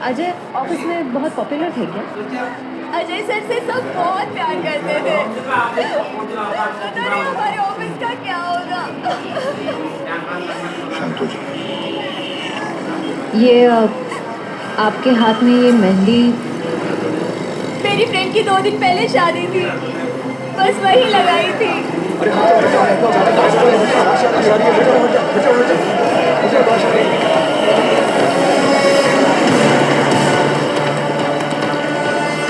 Ajay office में बहुत popular थे क्या? अजय सर से सब बहुत प्यार करते थे। पता नहीं हमारे ऑफिस का क्या होगा। शांत हो जाओ। ये आपके हाथ में ये मेहंदी? मेरी फ्रेंड की 2 दिन पहले शादी थी, बस वही लगाई थी।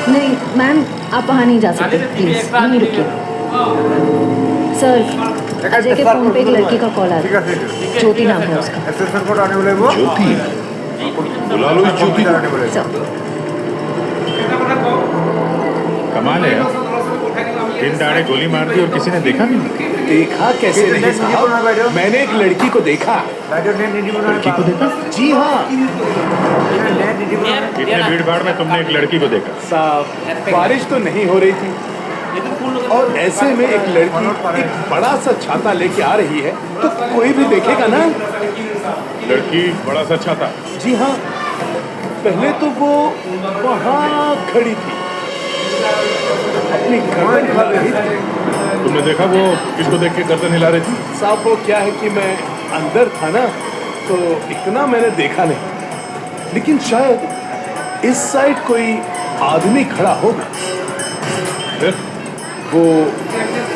नहीं मैम, आप वहाँ नहीं जा सकते, प्लीज यहीं रुकिए। सर, अजय के फोन पे एक लड़की का कॉल आ रहा है, ज्योति नाम है उसका। ज्योति, बुला लो इस ज्योति को। सर, कमाल है यार, 3 दाड़े गोली मार दी और किसी ने देखा नहीं। देखा कैसे नहीं साहब, मैंने एक लड़की को देखा। लड़की को देखा? जी हाँ इतने भीड़ भाड़ में तुमने एक लड़की को देखा? साहब, बारिश तो नहीं हो रही थी और ऐसे में एक लड़की एक बड़ा सा छाता लेके आ रही है तो कोई भी देखेगा ना। लड़की बड़ा सा छाता? जी हाँ, पहले तो वो वहाँ खड़ी थी, अपनी गर्दन हिला रही थी। तुमने देखा वो किसको देख के गर्दन हिला रही थी? साहब वो क्या है कि मैं अंदर था ना, तो इतना मैंने देखा नहीं, लेकिन शायद इस साइड कोई आदमी खड़ा होगा। फिर वो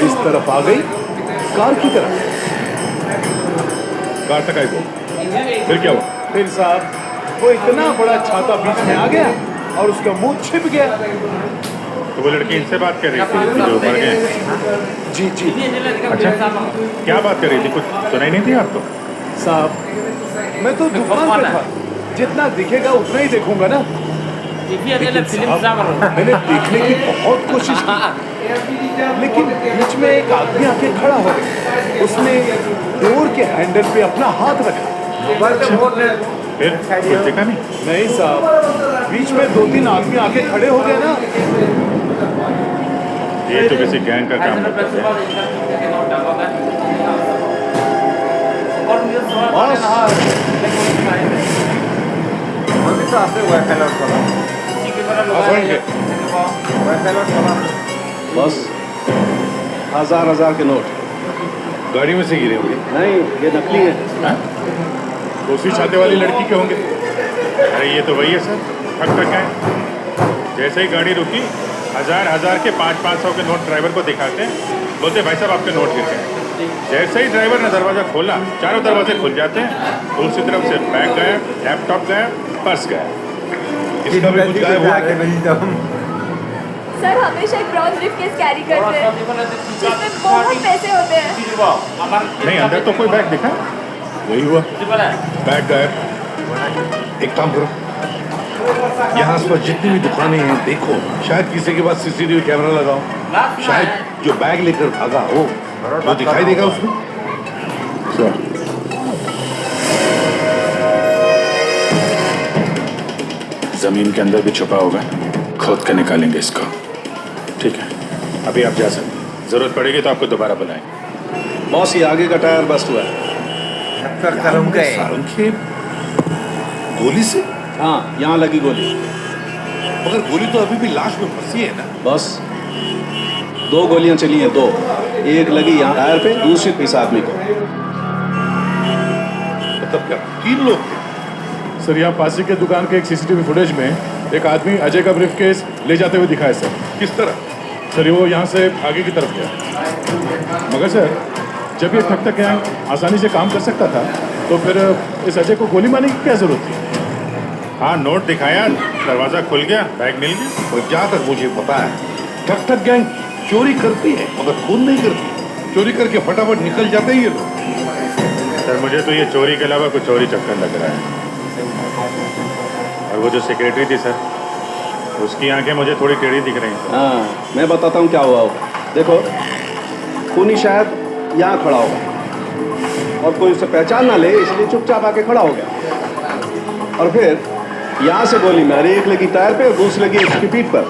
इस तरफ आ गई, कार की तरफ। कार तक आई वो, फिर क्या हुआ? फिर साहब वो इतना बड़ा छाता बीच में आ गया और उसका मुंह छिप गया। तो वो लड़की इनसे बात कर रही थी जो मर गए? जी जी अच्छा, क्या बात कर रही थी? कुछ सुनाई नहीं थी आपको? साहब, मैं तो दुकान पे था, जितना दिखेगा उतना ही देखूंगा ना। लेकिन साहब, मैंने देखने की बहुत कोशिश की, लेकिन बीच में एक आदमी आके खड़ा हो गया। उसने डोर के हैंडल पे अपना हाथ रखा। फिर कुछ देखा नहीं? नहीं साहब, बीच में 2-3 आदमी आके खड़े हो गए ना। ये तो किसी गैंग का काम लगता है। बस 1000 के नोट। गाड़ी में से गिरे होंगे? नहीं, ये नकली है। हाँ? उसी छाते वाली लड़की के होंगे। अरे ये तो वही है सर, ठग ठग है। जैसे ही गाड़ी रुकी, 1000 के 500 के नोट ड्राइवर को दिखाते हैं, बोलते भाई साहब आपके नोट गिर गए। जैसे ही ड्राइवर ने दरवाजा खोला, चारों दरवाजे खुल जाते हैं, दूसरी तरफ से बैग गया, लैपटॉप गया, पर्स गया। इसका भी कुछ गायब हुआ है? सर हमेशा एक ब्राउन ब्रीफकेस कैरी करते हैं जिसमें बहुत पैसे होते हैं। नहीं, अंदर तो कोई बैग दिखा? वही हुआ, बैग गायब। एक काम करो, यहाँ आसपास जितनी भी दुकानें हैं देखो, शायद किसी के पास सीसीटीवी कैमरा लगाओ, शायद जो बैग लेकर भागा हो वो दिखाई देगा उसमें। जमीन के अंदर भी छुपा होगा, खोद कर निकालेंगे इसको। ठीक है, अभी आप जा सकते हैं, जरूरत पड़ेगी तो आपको दोबारा बुलाएंगे। बॉस, ये आगे का टायर बस्ट हुआ है। सारंग गोली से? हाँ, यहाँ लगी गोली। मगर गोली तो अभी भी लाश में फंसी है ना। बस 2 गोलियां चली हैं, 2। एक लगी यहाँ टायर पे, दूसरी इस आदमी को। मतलब क्या 3 लोग थे? सर, यहाँ पासी के दुकान के एक सीसीटीवी फुटेज में एक आदमी अजय का ब्रीफकेस ले जाते हुए दिखा है सर। किस तरह? सर वो यहाँ से आगे की तरफ गया, मगर सर जब ये ठग गैंग आसानी से काम कर सकता था तो फिर इस अजय को गोली मारने की क्या जरूरत थी? हाँ, नोट दिखाया, दरवाजा खुल गया, बैग मिल गया। और जहाँ तक मुझे पता है, ठग गैंग चोरी करती है मगर खून नहीं करती। चोरी करके फटाफट निकल जाते ही ये लोग। सर मुझे तो ये चोरी के अलावा कुछ चोरी चक्कर लग रहा है। और वो जो सेक्रेटरी थी सर, उसकी आंखें मुझे थोड़ी टेढ़ी दिख रही हैं। हाँ, मैं बताता हूँ क्या हुआ होगा। देखो, खूनी शायद यहाँ खड़ा होगा और कोई उसे पहचान ना ले, इसलिए चुपचाप आके खड़ा हो गया। और फिर यहाँ से गोली मारी, एक लगी टायर पे और दूसरी लगी उसकी पीठ पर।